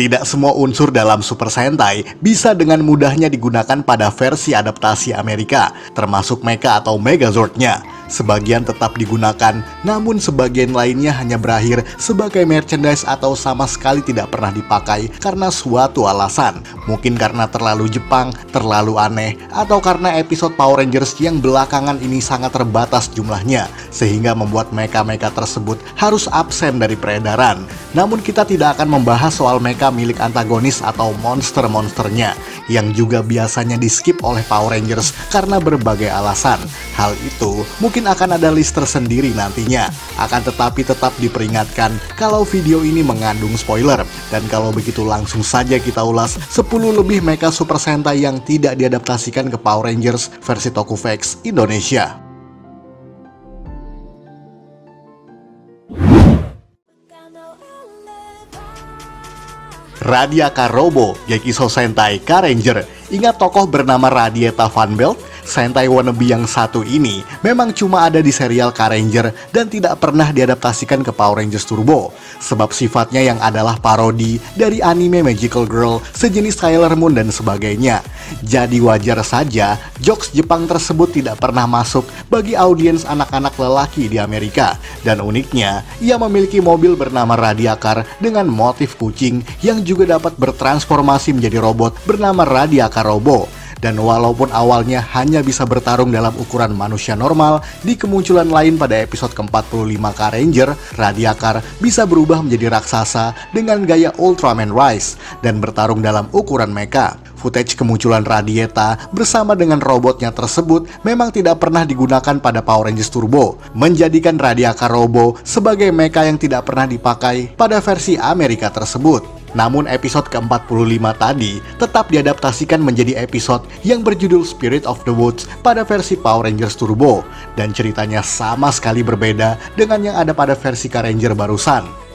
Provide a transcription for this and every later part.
Tidak semua unsur dalam Super Sentai bisa dengan mudahnya digunakan pada versi adaptasi Amerika, termasuk Mecha atau Megazord-nya. Sebagian tetap digunakan, namun sebagian lainnya hanya berakhir sebagai merchandise atau sama sekali tidak pernah dipakai karena suatu alasan. Mungkin karena terlalu Jepang, terlalu aneh, atau karena episode Power Rangers yang belakangan ini sangat terbatas jumlahnya, sehingga membuat mecha-mecha tersebut harus absen dari peredaran. Namun kita tidak akan membahas soal mecha milik antagonis atau monster-monsternya, yang juga biasanya di-skip oleh Power Rangers karena berbagai alasan. Hal itu mungkin akan ada list tersendiri nantinya. Akan tetapi tetap diperingatkan kalau video ini mengandung spoiler. Dan kalau begitu langsung saja kita ulas 10 lebih mecha Super Sentai yang tidak diadaptasikan ke Power Rangers versi Tokuvex Indonesia. Radiaka Robo, Gekiso Sentai K-Ranger. Ingat tokoh bernama Radieta Van Belt? Sentai wannabe yang satu ini memang cuma ada di serial K-Ranger dan tidak pernah diadaptasikan ke Power Rangers Turbo, sebab sifatnya yang adalah parodi dari anime Magical Girl, sejenis Sailor Moon dan sebagainya. Jadi wajar saja jokes Jepang tersebut tidak pernah masuk bagi audiens anak-anak lelaki di Amerika. Dan uniknya, ia memiliki mobil bernama Radiakar dengan motif kucing yang juga dapat bertransformasi menjadi robot bernama Radiaka Robo. Dan walaupun awalnya hanya bisa bertarung dalam ukuran manusia normal, di kemunculan lain pada episode ke-45 K-Ranger, Radiakar bisa berubah menjadi raksasa dengan gaya Ultraman Rise dan bertarung dalam ukuran mecha. Footage kemunculan Radieta bersama dengan robotnya tersebut memang tidak pernah digunakan pada Power Rangers Turbo, menjadikan Radiaka Robo sebagai mecha yang tidak pernah dipakai pada versi Amerika tersebut. Namun episode ke-45 tadi tetap diadaptasikan menjadi episode yang berjudul Spirit of the Woods pada versi Power Rangers Turbo, dan ceritanya sama sekali berbeda dengan yang ada pada versi K-Ranger barusan.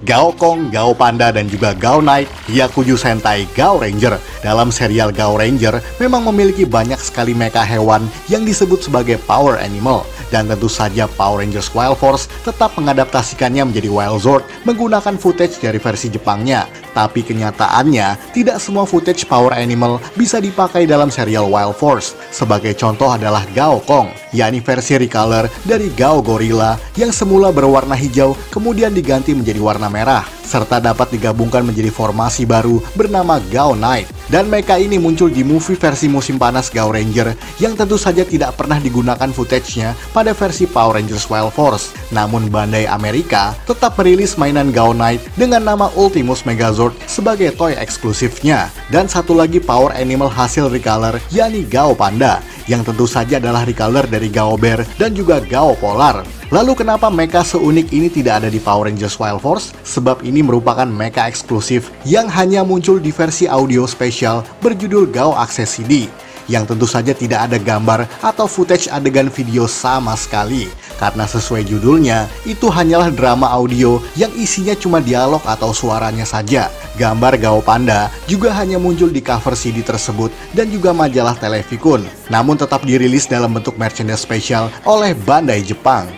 Gao Kong, Gao Panda, dan juga Gao Knight, Hyakuju Sentai Gao Ranger. Dalam serial Gao Ranger memang memiliki banyak sekali mecha hewan yang disebut sebagai power animal. Dan tentu saja Power Rangers Wild Force tetap mengadaptasikannya menjadi Wild Zord menggunakan footage dari versi Jepangnya. Tapi kenyataannya, tidak semua footage power animal bisa dipakai dalam serial Wild Force. Sebagai contoh adalah Gao Kong, yakni versi recolor dari Gao Gorilla yang semula berwarna hijau kemudian diganti menjadi warna merah, serta dapat digabungkan menjadi formasi baru bernama Gao Knight. Dan mecha ini muncul di movie versi musim panas Gao Ranger yang tentu saja tidak pernah digunakan footage-nya pada versi Power Rangers Wild Force. Namun Bandai Amerika tetap merilis mainan Gao Knight dengan nama Ultimus Megazord sebagai toy eksklusifnya. Dan satu lagi power animal hasil recolor yakni Gao Panda, yang tentu saja adalah recolor dari Gao Bear dan juga Gao Polar. Lalu kenapa mecha seunik ini tidak ada di Power Rangers Wild Force? Sebab ini merupakan mecha eksklusif yang hanya muncul di versi audio spesial berjudul Gao Access CD, yang tentu saja tidak ada gambar atau footage adegan video sama sekali. Karena sesuai judulnya, itu hanyalah drama audio yang isinya cuma dialog atau suaranya saja. Gambar Gao Panda juga hanya muncul di cover CD tersebut dan juga majalah Televikun, namun tetap dirilis dalam bentuk merchandise spesial oleh Bandai Jepang.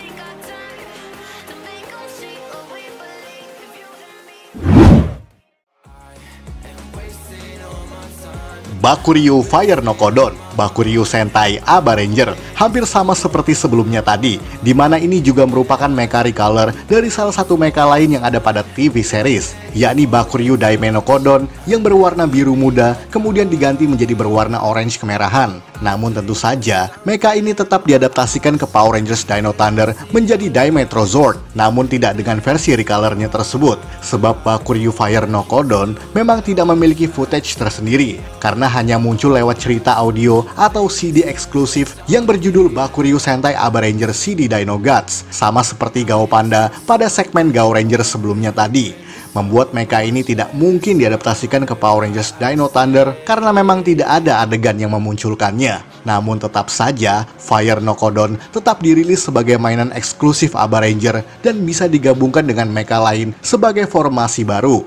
Bakuryu Fire no Kodon, Bakuryu Sentai Aba Ranger, hampir sama seperti sebelumnya tadi, di mana ini juga merupakan mecha recolor dari salah satu mecha lain yang ada pada TV series, yakni Bakuryu Daime no Kodon yang berwarna biru muda kemudian diganti menjadi berwarna orange kemerahan. Namun tentu saja, mecha ini tetap diadaptasikan ke Power Rangers Dino Thunder menjadi Daimetro Zord, namun tidak dengan versi recolornya tersebut, sebab Bakuryu Fire no Kodon memang tidak memiliki footage tersendiri, karena hanya muncul lewat cerita audio atau CD eksklusif yang berjudul Bakuryu Sentai Aba Ranger CD Dino Guts, sama seperti Gao Panda pada segmen Gao Ranger sebelumnya tadi. Membuat mecha ini tidak mungkin diadaptasikan ke Power Rangers Dino Thunder karena memang tidak ada adegan yang memunculkannya. Namun tetap saja, Fire no Kodon tetap dirilis sebagai mainan eksklusif Aba Ranger dan bisa digabungkan dengan mecha lain sebagai formasi baru.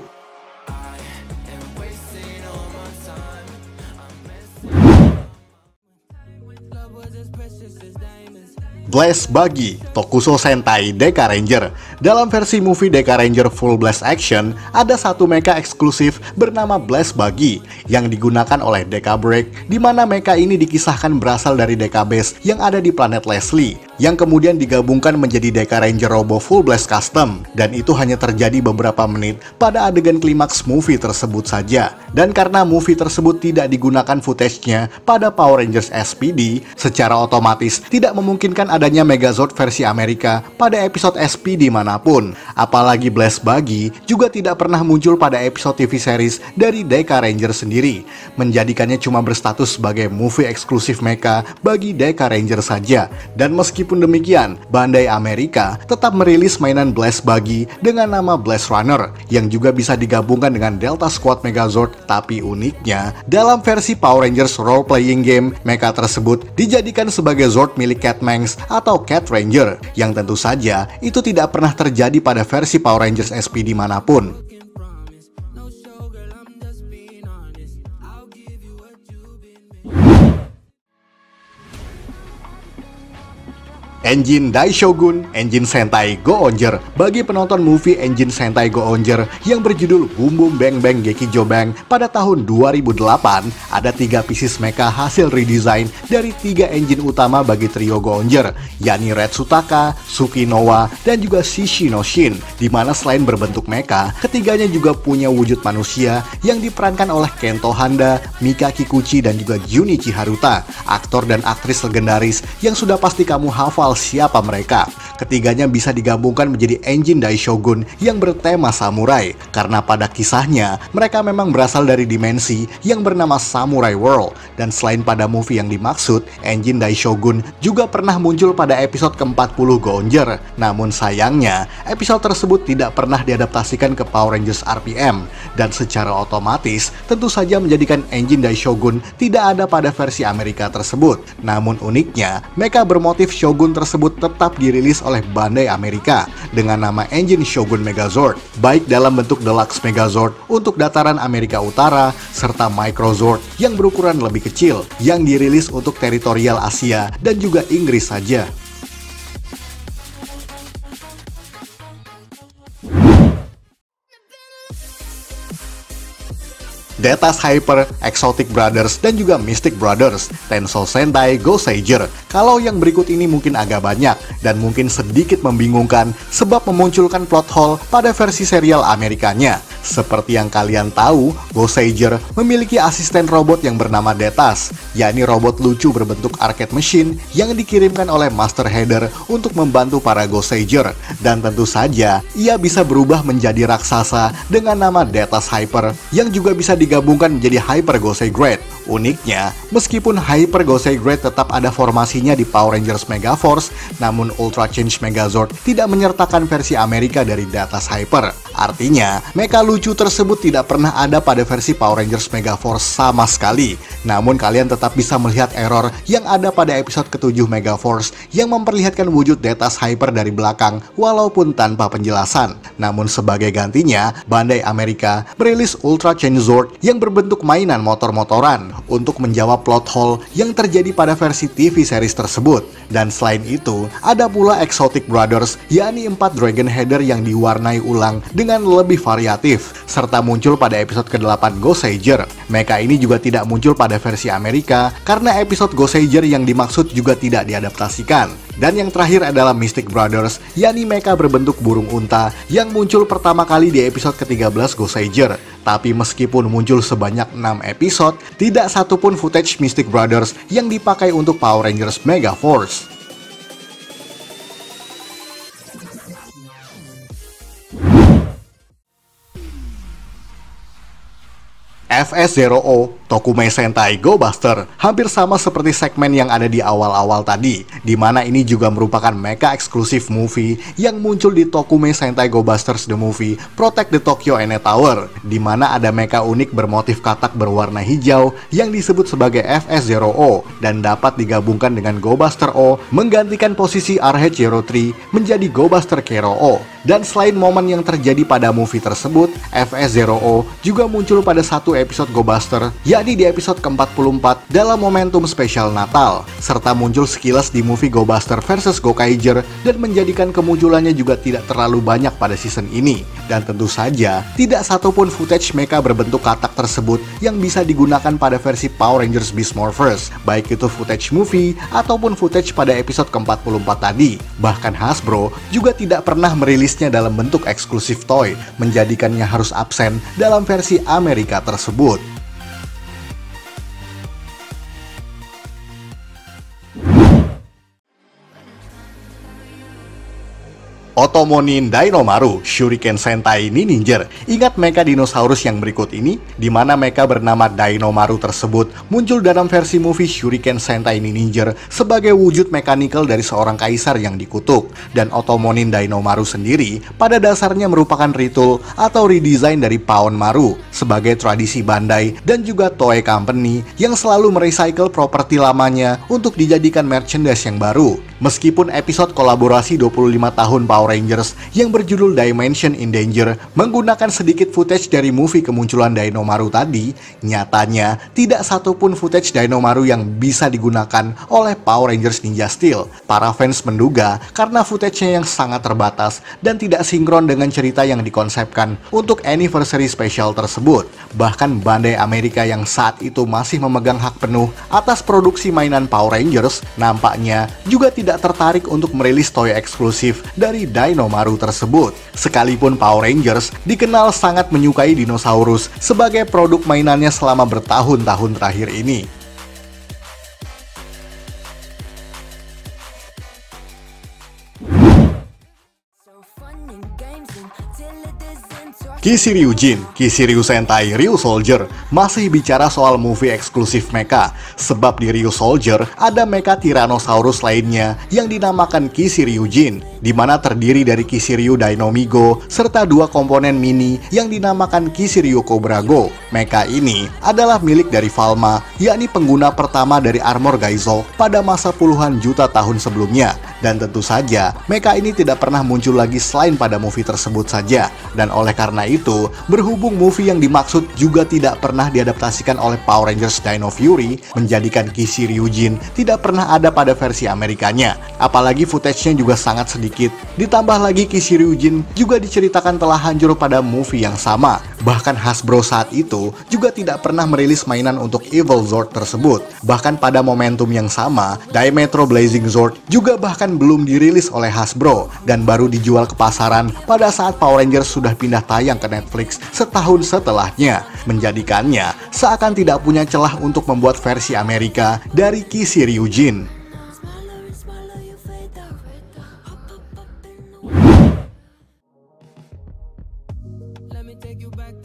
Blast Buggy, Tokusho Sentai Deka Ranger. Dalam versi movie Deka Ranger Full Blast Action, ada satu mecha eksklusif bernama Blast Buggy yang digunakan oleh Deka Break, di mana mecha ini dikisahkan berasal dari Deka Base yang ada di planet Leslie, yang kemudian digabungkan menjadi Deka Ranger Robo Full Blast Custom, dan itu hanya terjadi beberapa menit pada adegan klimaks movie tersebut saja. Dan karena movie tersebut tidak digunakan footage-nya pada Power Rangers SPD, secara otomatis tidak memungkinkan adanya Megazord versi Amerika pada episode SPD manapun. Apalagi Blast Buggy juga tidak pernah muncul pada episode TV series dari Deka Ranger sendiri, menjadikannya cuma berstatus sebagai movie eksklusif mecha bagi Deka Ranger saja. Dan meskipun demikian, Bandai Amerika tetap merilis mainan Blast Buggy dengan nama Blast Runner yang juga bisa digabungkan dengan Delta Squad Megazord. Tapi uniknya, dalam versi Power Rangers role playing game, mecha tersebut dijadikan sebagai Zord milik Cat Manx atau Cat Ranger, yang tentu saja itu tidak pernah terjadi pada versi Power Rangers SPD manapun. Engine Daishogun, Engine Sentai Go-Onger. Bagi penonton movie Engine Sentai Go-Onger yang berjudul Boom Boom Bang Bang Gekijo Bang pada tahun 2008, ada 3 pieces mecha hasil redesign dari 3 engine utama bagi trio Go-Onger, yakni Red Sutaka, Suki Nowa, dan juga Shishi no Shin, di mana selain berbentuk mecha, ketiganya juga punya wujud manusia yang diperankan oleh Kento Handa, Mika Kikuchi, dan juga Junichi Haruta, aktor dan aktris legendaris yang sudah pasti kamu hafal siapa mereka. Ketiganya bisa digabungkan menjadi Engine Daishogun yang bertema samurai, karena pada kisahnya mereka memang berasal dari dimensi yang bernama Samurai World. Dan selain pada movie yang dimaksud, Engine Daishogun juga pernah muncul pada episode ke-40 Go-Onger. Namun sayangnya, episode tersebut tidak pernah diadaptasikan ke Power Rangers RPM, dan secara otomatis tentu saja menjadikan Engine Daishogun tidak ada pada versi Amerika tersebut. Namun uniknya, mecha bermotif Shogun tersebut tetap dirilis oleh Bandai Amerika dengan nama Engine Shogun Megazord, baik dalam bentuk Deluxe Megazord untuk dataran Amerika Utara, serta Microzord yang berukuran lebih kecil yang dirilis untuk teritorial Asia dan juga Inggris saja. Detas Hyper, Exotic Brothers, dan juga Mystic Brothers, Tensou Sentai Goseiger. Kalau yang berikut ini mungkin agak banyak dan mungkin sedikit membingungkan sebab memunculkan plot hole pada versi serial Amerikanya. Seperti yang kalian tahu, Goseiger memiliki asisten robot yang bernama Detas, yakni robot lucu berbentuk arcade machine yang dikirimkan oleh Master Header untuk membantu para Goseiger. Dan tentu saja, ia bisa berubah menjadi raksasa dengan nama Detas Hyper yang juga bisa digabungkan menjadi Hyper Gosei Great. Uniknya, meskipun Hyper Gosei Great tetap ada formasinya di Power Rangers Megaforce, namun Ultra Change Megazord tidak menyertakan versi Amerika dari Detas Hyper. Artinya, mecha lucu tersebut tidak pernah ada pada versi Power Rangers Megaforce sama sekali. Namun kalian tetap bisa melihat error yang ada pada episode ke-7 Megaforce yang memperlihatkan wujud Detas Hyper dari belakang walaupun tanpa penjelasan. Namun sebagai gantinya, Bandai Amerika merilis Ultra Change Zord yang berbentuk mainan motor-motoran untuk menjawab plot hole yang terjadi pada versi TV series tersebut. Dan selain itu, ada pula Exotic Brothers, yakni 4 Dragon Header yang diwarnai ulang dengan lebih variatif, serta muncul pada episode ke-8 Goseiger. Mecha ini juga tidak muncul pada versi Amerika, karena episode Goseiger yang dimaksud juga tidak diadaptasikan. Dan yang terakhir adalah Mystic Brothers, yakni mecha berbentuk burung unta yang muncul pertama kali di episode ke-13 Goseiger. Tapi meskipun muncul sebanyak 6 episode, tidak satupun footage Mystic Brothers yang dipakai untuk Power Rangers Megaforce. FS0O, Tokumei Sentai Go Buster, hampir sama seperti segmen yang ada di awal-awal tadi, di mana ini juga merupakan mecha eksklusif movie yang muncul di Tokumei Sentai Go Busters The Movie Protect the Tokyo Ene Tower, di mana ada mecha unik bermotif katak berwarna hijau yang disebut sebagai FS0O dan dapat digabungkan dengan Go Buster O, menggantikan posisi RH03 menjadi Go Buster Kero O. Dan selain momen yang terjadi pada movie tersebut, FS0O juga muncul pada satu episode Go Buster, yakni terjadi di episode ke-44 dalam momentum spesial Natal, serta muncul sekilas di movie Go Buster vs Gokaiger dan menjadikan kemunculannya juga tidak terlalu banyak pada season ini. Dan tentu saja, tidak satupun footage mecha berbentuk katak tersebut yang bisa digunakan pada versi Power Rangers Beast Morphers, baik itu footage movie ataupun footage pada episode ke-44 tadi. Bahkan Hasbro juga tidak pernah merilisnya dalam bentuk eksklusif toy, menjadikannya harus absen dalam versi Amerika tersebut. Otomonin Dinomaru Shuriken Sentai Ninja. Ingat mecha dinosaurus yang berikut ini, di mana mecha bernama Dinomaru tersebut muncul dalam versi movie Shuriken Sentai Ninja sebagai wujud mekanikal dari seorang kaisar yang dikutuk. Dan Otomonin Dinomaru sendiri pada dasarnya merupakan retool atau redesign dari Paon Maru sebagai tradisi Bandai dan juga Toei Company yang selalu merecycle properti lamanya untuk dijadikan merchandise yang baru. Meskipun episode kolaborasi 25 tahun Power Rangers yang berjudul Dimension in Danger menggunakan sedikit footage dari movie kemunculan Dinomaru tadi, nyatanya tidak satupun footage Dinomaru yang bisa digunakan oleh Power Rangers Ninja Steel. Para fans menduga karena footage-nya yang sangat terbatas dan tidak sinkron dengan cerita yang dikonsepkan untuk anniversary special tersebut. Bahkan Bandai Amerika yang saat itu masih memegang hak penuh atas produksi mainan Power Rangers nampaknya juga tidak tertarik untuk merilis toy eksklusif dari Dinomaru tersebut. Sekalipun Power Rangers dikenal sangat menyukai dinosaurus sebagai produk mainannya selama bertahun-tahun terakhir ini. Kisiryu Jin, Kisiryu Sentai Ryu Soldier masih bicara soal movie eksklusif mecha, sebab di Ryu Soldier ada mecha Tyrannosaurus lainnya yang dinamakan Kisiryu Jin, di mana terdiri dari Kisiryu Dainomigo serta dua komponen mini yang dinamakan Kisiryu Cobra Go. Mecha ini adalah milik dari Falma, yakni pengguna pertama dari armor Gaizo pada masa puluhan juta tahun sebelumnya. Dan tentu saja, mecha ini tidak pernah muncul lagi selain pada movie tersebut saja. Dan oleh karena itu, berhubung movie yang dimaksud juga tidak pernah diadaptasikan oleh Power Rangers Dino Fury, menjadikan Kisiryu Jin tidak pernah ada pada versi Amerikanya. Apalagi footage-nya juga sangat sedikit. Ditambah lagi Kisiryu Jin juga diceritakan telah hancur pada movie yang sama. Bahkan Hasbro saat itu juga tidak pernah merilis mainan untuk Evil Zord tersebut. Bahkan pada momentum yang sama, Diametro Blazing Zord juga bahkan belum dirilis oleh Hasbro dan baru dijual ke pasaran pada saat Power Rangers sudah pindah tayang ke Netflix setahun setelahnya, menjadikannya seakan tidak punya celah untuk membuat versi Amerika dari Kisiryu Jin.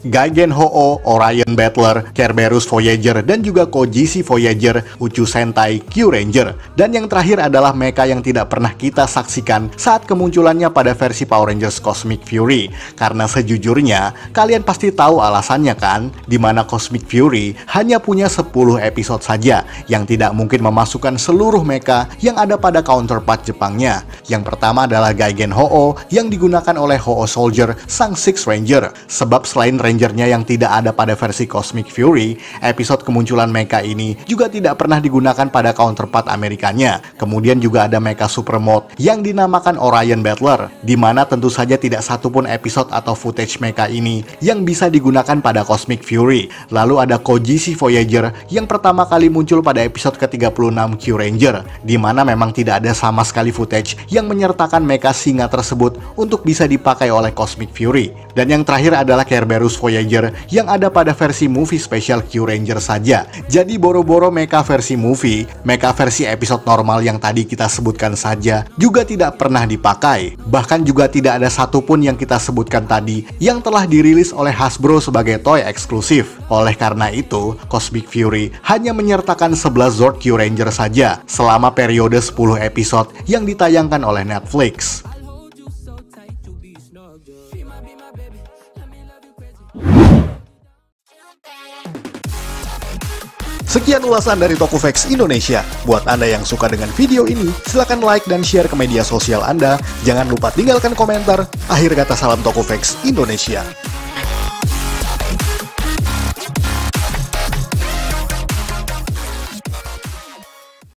Gaigen Ho-Oh, Orion Battler, Kerberos Voyager, dan juga Kojisi Voyager, Uchu Sentai Q-Ranger. Dan yang terakhir adalah mecha yang tidak pernah kita saksikan saat kemunculannya pada versi Power Rangers Cosmic Fury. Karena sejujurnya, kalian pasti tahu alasannya kan? Dimana Cosmic Fury hanya punya 10 episode saja, yang tidak mungkin memasukkan seluruh mecha yang ada pada counterpart Jepangnya. Yang pertama adalah Gaigen Ho-Oh yang digunakan oleh Ho-Oh Soldier, sang Six Ranger. Sebab selain Rangernya yang tidak ada pada versi Cosmic Fury, episode kemunculan mecha ini juga tidak pernah digunakan pada counterpart Amerikanya. Kemudian juga ada mecha Supermod yang dinamakan Orion Battler, di mana tentu saja tidak satupun episode atau footage mecha ini yang bisa digunakan pada Cosmic Fury. Lalu ada Kojisi Voyager yang pertama kali muncul pada episode ke-36 Q-Ranger, di mana memang tidak ada sama sekali footage yang menyertakan mecha singa tersebut untuk bisa dipakai oleh Cosmic Fury. Dan yang terakhir adalah Kerberos Voyager yang ada pada versi movie special Q-Ranger saja. Jadi boro-boro mecha versi movie, mecha versi episode normal yang tadi kita sebutkan saja juga tidak pernah dipakai. Bahkan juga tidak ada satupun yang kita sebutkan tadi yang telah dirilis oleh Hasbro sebagai toy eksklusif. Oleh karena itu, Cosmic Fury hanya menyertakan 11 Zord Q-Ranger saja selama periode 10 episode yang ditayangkan oleh Netflix. Sekian ulasan dari Tokuvex Indonesia. Buat Anda yang suka dengan video ini, silahkan like dan share ke media sosial Anda. Jangan lupa tinggalkan komentar. Akhir kata, salam Tokuvex Indonesia.